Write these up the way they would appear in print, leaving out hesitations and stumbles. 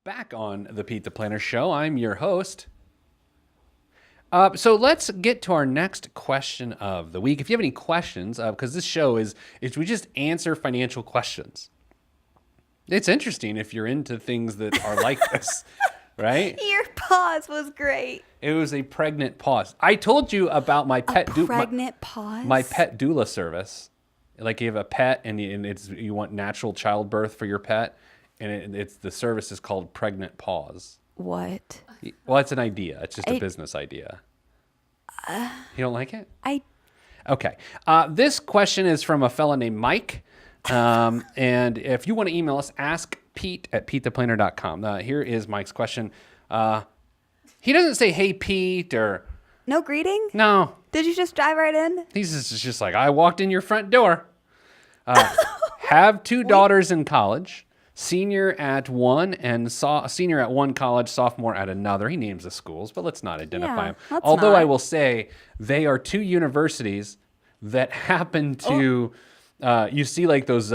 Back on the Pete the Planner Show, I'm your host. So let's get to our next question of the week. If you have any questions, because this show is we just answer financial questions. It's interesting if you're into things that are like this, right? Your pause was great. It was a pregnant pause. I told you about my pet Pause. my pet doula service. Like you have a pet and you want natural childbirth for your pet, and it's the service is called Pregnant Pause. What? Well, it's an idea. It's just a business idea. You don't like it? Okay. This question is from a fella named Mike. And if you want to email us, ask Pete at PeteThePlanner.com. Here is Mike's question. He doesn't say, hey, Pete, or... No greeting? No. Did you just drive right in? He's just like, I walked in your front door. Have two daughters in college. Senior at one and senior at one college, sophomore at another. He names the schools, but let's not identify them. Although I will say they are two universities that happen to, you see like those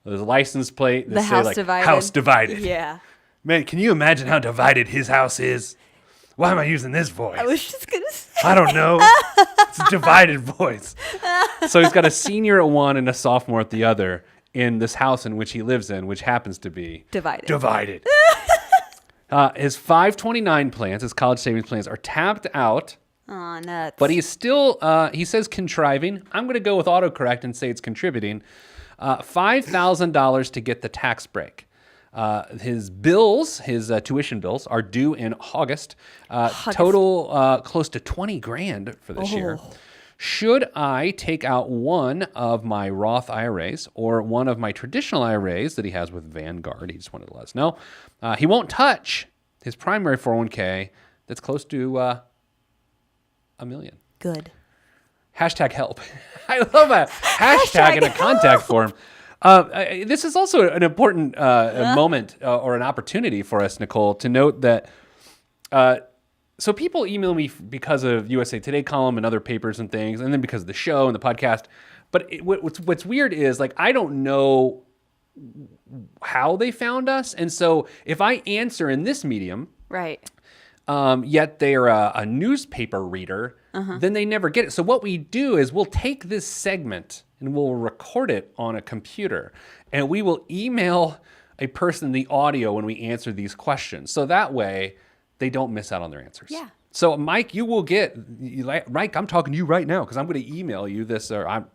license plate that say like divided. House Divided. Yeah. Man, can you imagine how divided his house is? Why am I using this voice? I was just going to say. I don't know. It's a divided voice. So he's got a senior at one and a sophomore at the other in this house in which he lives in, which happens to be Divided. His 529 plans, his college savings plans, are tapped out. Aw, nuts. But he's still, he says contriving. I'm going to go with autocorrect and say it's contributing. $5,000 to get the tax break. His bills, his tuition bills, are due in August. Total close to $20,000 for this year. Should I take out one of my Roth IRAs or one of my traditional IRAs that he has with Vanguard? He just wanted to let us know. He won't touch his primary 401k that's close to $1 million. Good. Hashtag help. I love a hashtag in a contact form. This is also an important moment or an opportunity for us, Nicole, to note that so people email me because of USA Today column and other papers and things, and then because of the show and the podcast. But what's weird is like I don't know how they found us, and so if I answer in this medium, right, yet they are a newspaper reader, then they never get it. So what we do is we'll take this segment and we'll record it on a computer, and we will email a person the audio when we answer these questions. So that way they don't miss out on their answers. Yeah. So Mike, you will get, Mike, I'm talking to you right now because I'm going to email you this, or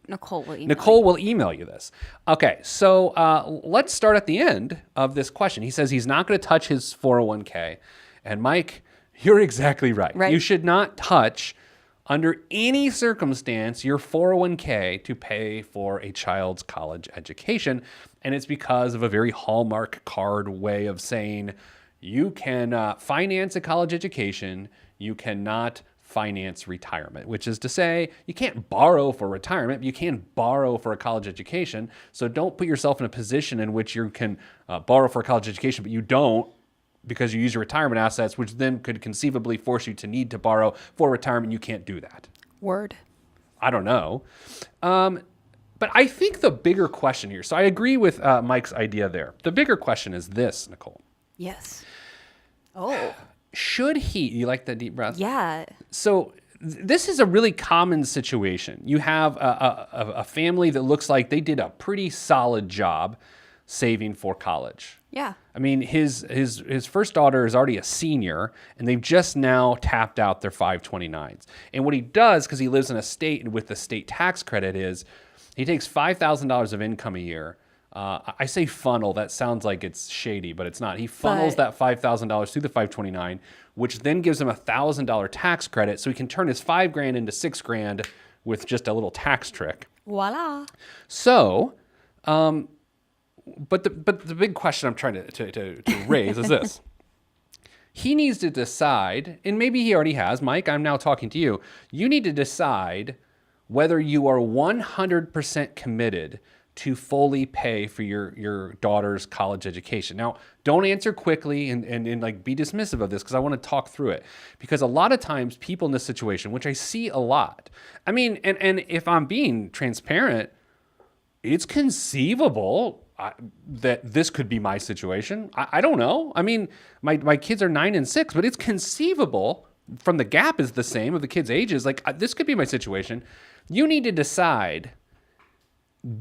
Nicole will email Nicole will email you this. Okay, so let's start at the end of this question. He says he's not going to touch his 401k. And Mike, you're exactly right. You should not touch, under any circumstance, your 401k to pay for a child's college education. And it's because of a very Hallmark card way of saying you can finance a college education, you cannot finance retirement, which is to say you can't borrow for retirement, but you can borrow for a college education. So don't put yourself in a position in which you can borrow for a college education, but you don't, because you use your retirement assets, which then could conceivably force you to need to borrow for retirement. You can't do that. Word. I don't know. But I think the bigger question here, so I agree with Mike's idea there. The bigger question is this, Nicole. Yes. Oh. Should he, you like that deep breath? Yeah. So this is a really common situation. You have a family that looks like they did a pretty solid job saving for college. Yeah. I mean, his first daughter is already a senior, and they've just now tapped out their 529s. And what he does, because he lives in a state with the state tax credit, is he takes $5,000 of income a year. I say funnel. That sounds like it's shady, but it's not. He funnels that $5,000 through the 529, which then gives him $1,000 tax credit, so he can turn his $5,000 into $6,000 with just a little tax trick. Voila. So, but the big question I'm trying to raise is this. He needs to decide, and maybe he already has, Mike, I'm now talking to you. You need to decide whether you are 100% committed to fully pay for your daughter's college education. Now, don't answer quickly and like be dismissive of this, because I want to talk through it. Because a lot of times people in this situation, which I see a lot, I mean, and if I'm being transparent, it's conceivable. that this could be my situation. I don't know. I mean, my kids are 9 and 6, but it's conceivable from the gap is the same of the kids' ages. Like this could be my situation. You need to decide,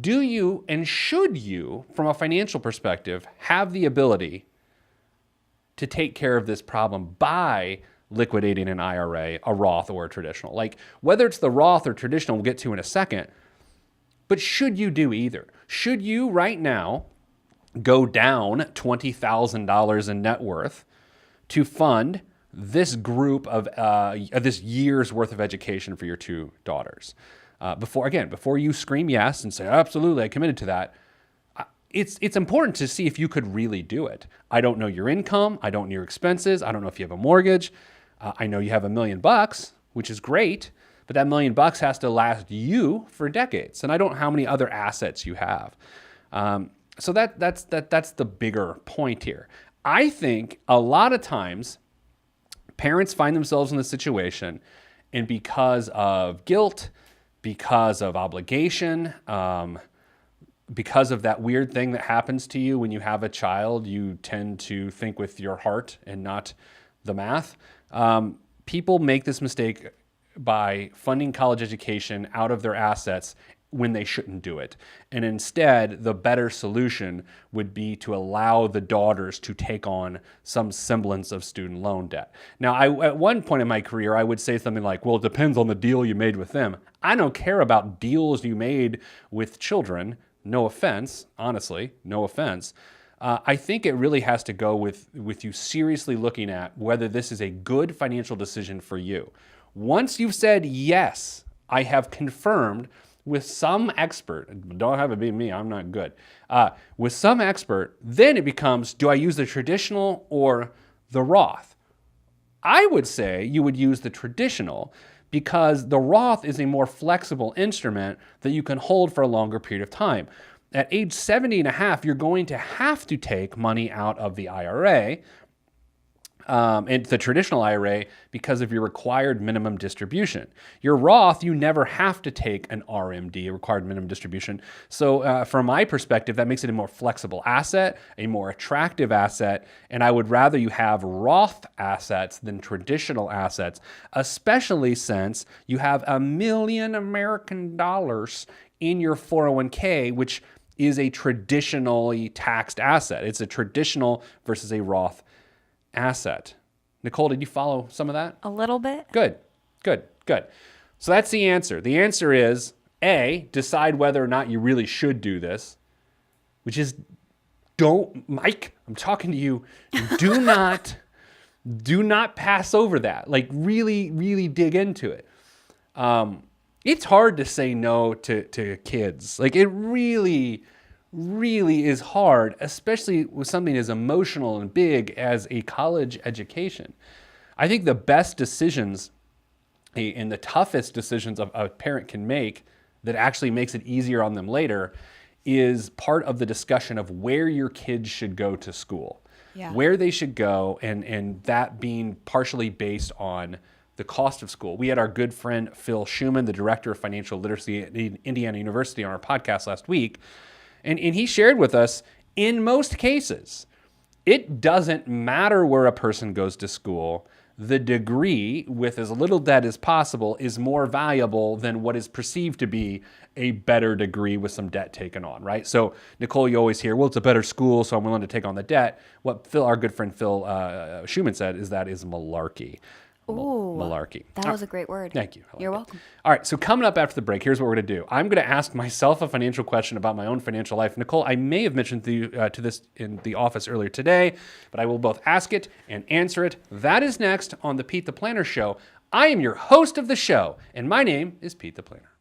do you and should you, from a financial perspective, have the ability to take care of this problem by liquidating an IRA, a Roth, or a traditional? Like whether it's the Roth or traditional, we'll get to in a second. But should you do either? Should you right now go down $20,000 in net worth to fund this group of this year's worth of education for your 2 daughters? Before you scream yes and say, absolutely, I committed to that, it's important to see if you could really do it. I don't know your income. I don't know your expenses. I don't know if you have a mortgage. I know you have $1 million, which is great, but that $1 million has to last you for decades. And I don't know how many other assets you have. So that's the bigger point here. I think a lot of times parents find themselves in this situation, and because of guilt, because of obligation, because of that weird thing that happens to you when you have a child, you tend to think with your heart and not the math. People make this mistake by funding college education out of their assets when they shouldn't do it. And instead, the better solution would be to allow the daughters to take on some semblance of student loan debt. Now, at one point in my career, I would say something like, well, it depends on the deal you made with them. I don't care about deals you made with children. No offense, honestly, no offense. I think it really has to go with you seriously looking at whether this is a good financial decision for you. Once you've said, yes, I have confirmed with some expert, don't have it be me, I'm not good, with some expert, then it becomes, do I use the traditional or the Roth? I would say you would use the traditional because the Roth is a more flexible instrument that you can hold for a longer period of time. At age 70 and a half, you're going to have to take money out of the IRA, and the traditional IRA, because of your required minimum distribution. Your Roth, you never have to take an RMD, a required minimum distribution. So from my perspective, that makes it a more flexible asset, a more attractive asset, and I would rather you have Roth assets than traditional assets, especially since you have $1 million American dollars in your 401k, which is a traditionally taxed asset. It's a traditional versus a Roth asset. Nicole, did you follow some of that? A little bit. Good. So that's the answer. The answer is A, decide whether or not you really should do this, which is Mike, I'm talking to you. Do not pass over that. Like really, really dig into it. It's hard to say no to kids. Like it really is hard, especially with something as emotional and big as a college education. I think the best decisions and the toughest decisions a parent can make that actually makes it easier on them later is part of the discussion of where your kids should go to school, where they should go, and that being partially based on the cost of school. We had our good friend Phil Schuman, the director of financial literacy at Indiana University, on our podcast last week. And he shared with us, in most cases, it doesn't matter where a person goes to school. The degree, with as little debt as possible, is more valuable than what is perceived to be a better degree with some debt taken on, right? So, Nicole, you always hear, well, it's a better school, so I'm willing to take on the debt. What our good friend Phil Schuman said is that is malarkey. Ooh, Malarkey. That was a great word. Thank you. You're welcome. All right, so coming up after the break, here's what we're going to do. I'm going to ask myself a financial question about my own financial life. Nicole, I may have mentioned to this in the office earlier today, but I will both ask it and answer it. That is next on the Pete the Planner Show. I am your host of the show, and my name is Pete the Planner.